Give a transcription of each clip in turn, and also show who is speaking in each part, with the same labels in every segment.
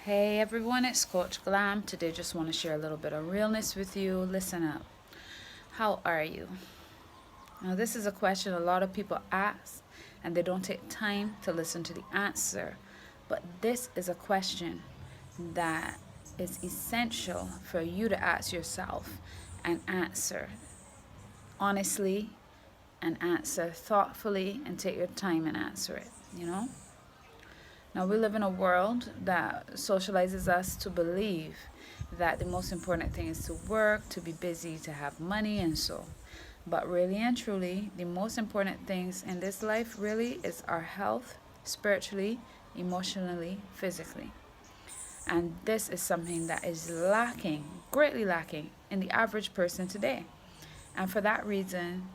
Speaker 1: Hey everyone, it's Coach Glam. Today just want to share a little bit of realness with you. Listen up. How are you? Now this is a question a lot of people ask and they don't take time to listen to the answer. But this is a question that is essential for you to ask yourself and answer honestly and answer thoughtfully and take your time and answer it. Now, we live in a world that socializes us to believe that the most important thing is to work, to be busy, to have money, and so. But really and truly, the most important things in this life really is our health, spiritually, emotionally, physically. And this is something that is lacking, greatly lacking, in the average person today. And for that reason,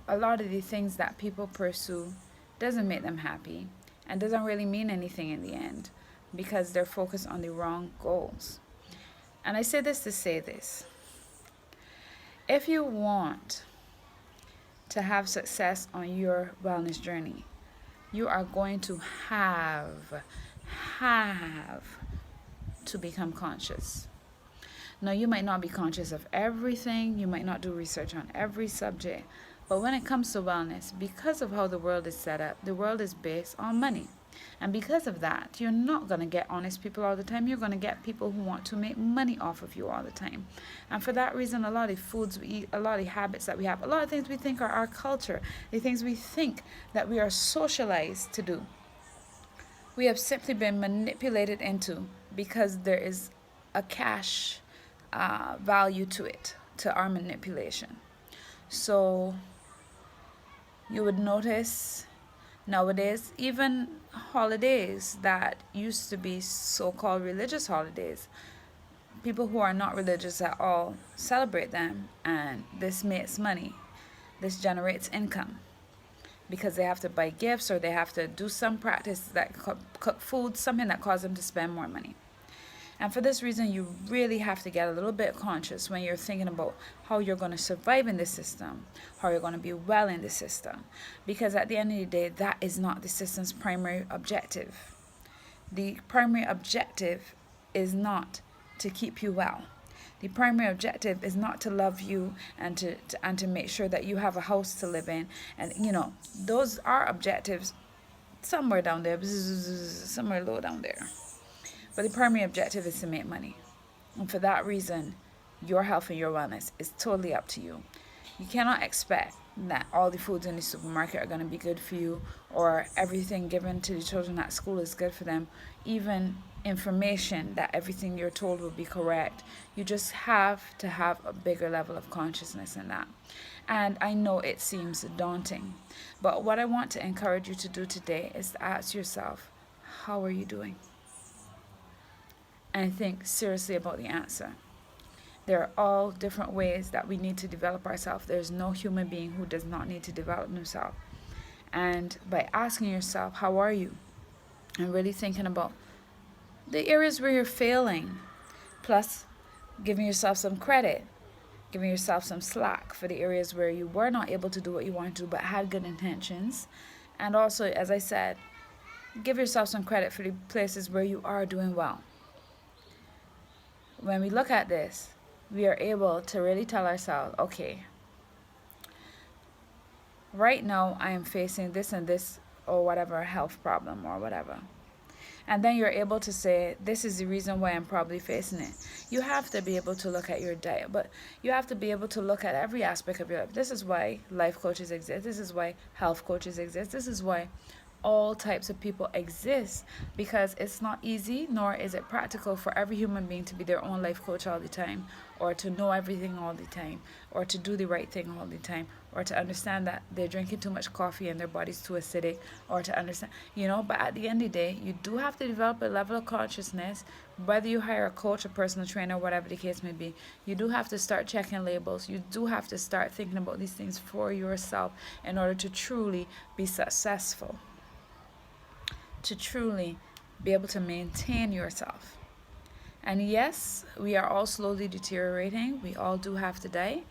Speaker 1: a lot of the things that people pursue doesn't make them happy and doesn't really mean anything in the end because they're focused on the wrong goals. And I say this to say this. If you want to have success on your wellness journey, you are going to have to become conscious. Now, you might not be conscious of everything, you might not do research on every subject, but when it comes to wellness, because of how the world is set up, the world is based on money. And because of that, you're not going to get honest people all the time. You're going to get people who want to make money off of you all the time. And for that reason, a lot of foods we eat, a lot of habits that we have, a lot of things we think are our culture, the things we think that we are socialized to do, we have simply been manipulated into because there is a cash value to it, to our manipulation. So you would notice nowadays, even holidays that used to be so called religious holidays, people who are not religious at all celebrate them, and this makes money. This generates income because they have to buy gifts or they have to do some practice that cook food, something that causes them to spend more money. And for this reason, you really have to get a little bit conscious when you're thinking about how you're going to survive in this system, how you're going to be well in the system. Because at the end of the day, that is not the system's primary objective. The primary objective is not to keep you well. The primary objective is not to love you and to make sure that you have a house to live in. And, those are objectives somewhere down there, somewhere low down there. But the primary objective is to make money. And for that reason, your health and your wellness is totally up to you. You cannot expect that all the foods in the supermarket are going to be good for you or everything given to the children at school is good for them. Even information that everything you're told will be correct. You just have to have a bigger level of consciousness in that. And I know it seems daunting, but what I want to encourage you to do today is to ask yourself, how are you doing? And think seriously about the answer. There are all different ways that we need to develop ourselves. There's no human being who does not need to develop themselves. And by asking yourself, how are you? And really thinking about the areas where you're failing, plus giving yourself some credit, giving yourself some slack for the areas where you were not able to do what you wanted to do but had good intentions. And also, as I said, give yourself some credit for the places where you are doing well. When we look at this, we are able to really tell ourselves, okay, right now I am facing this and this or whatever health problem or whatever. And then you're able to say, this is the reason why I'm probably facing it. You have to be able to look at your diet, but you have to be able to look at every aspect of your life. This is why life coaches exist. This is why health coaches exist. This is why all types of people exist, because it's not easy nor is it practical for every human being to be their own life coach all the time, or to know everything all the time, or to do the right thing all the time, or to understand that they're drinking too much coffee and their body's too acidic, or to understand, but at the end of the day, you do have to develop a level of consciousness. Whether you hire a coach, a personal trainer, whatever the case may be, you do have to start checking labels. You do have to start thinking about these things for yourself in order to truly be successful, to truly be able to maintain yourself. And yes, we are all slowly deteriorating. We all do have to die.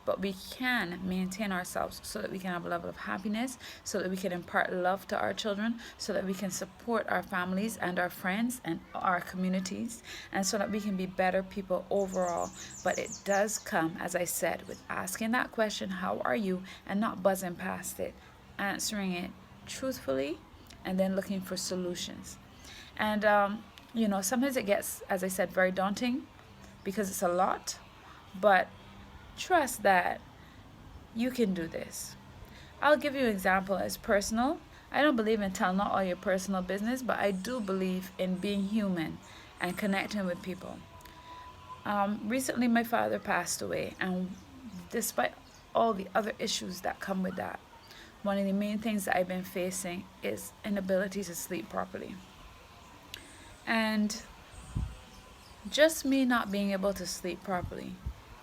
Speaker 1: but we can maintain ourselves so that we can have a level of happiness, so that we can impart love to our children, so that we can support our families and our friends and our communities, and so that we can be better people overall. But it does come, as I said, with asking that question, how are you, and not buzzing past it, answering it truthfully, and then looking for solutions. And sometimes it gets, as I said, very daunting because it's a lot, but trust that you can do this. I'll give you an example as personal. I don't believe in telling not all your personal business, but I do believe in being human and connecting with people. Recently, my father passed away, and despite all the other issues that come with that, one of the main things that I've been facing is inability to sleep properly. And just me not being able to sleep properly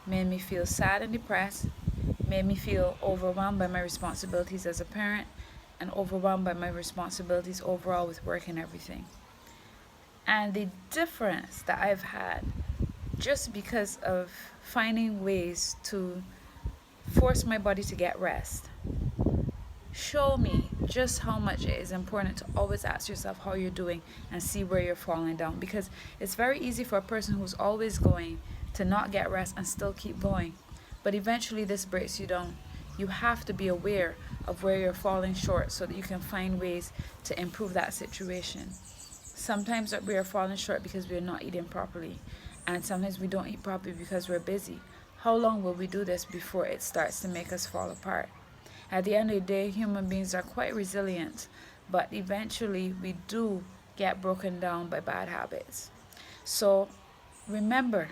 Speaker 1: made me feel sad and depressed, made me feel overwhelmed by my responsibilities as a parent, and overwhelmed by my responsibilities overall with work and everything. And the difference that I've had just because of finding ways to force my body to get rest show me just how much it is important to always ask yourself how you're doing and see where you're falling down, because it's very easy for a person who's always going to not get rest and still keep going, but eventually this breaks you down. You have to be aware of where you're falling short so that you can find ways to improve that situation. Sometimes we are falling short because we're not eating properly, and sometimes we don't eat properly because we're busy. How long will we do this before it starts to make us fall apart? At the end of the day, human beings are quite resilient, but eventually we do get broken down by bad habits. So remember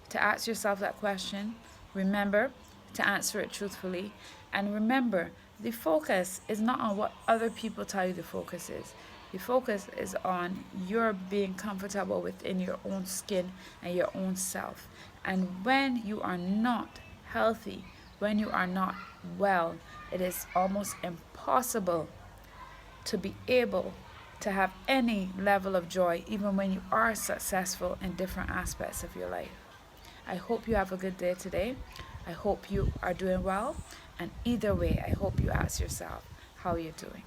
Speaker 1: to ask yourself that question, remember to answer it truthfully, and remember the focus is not on what other people tell you the focus is. The focus is on your being comfortable within your own skin and your own self. And when you are not healthy, when you are not well, it is almost impossible to be able to have any level of joy, even when you are successful in different aspects of your life. I hope you have a good day today. I hope you are doing well. And either way, I hope you ask yourself how you're doing.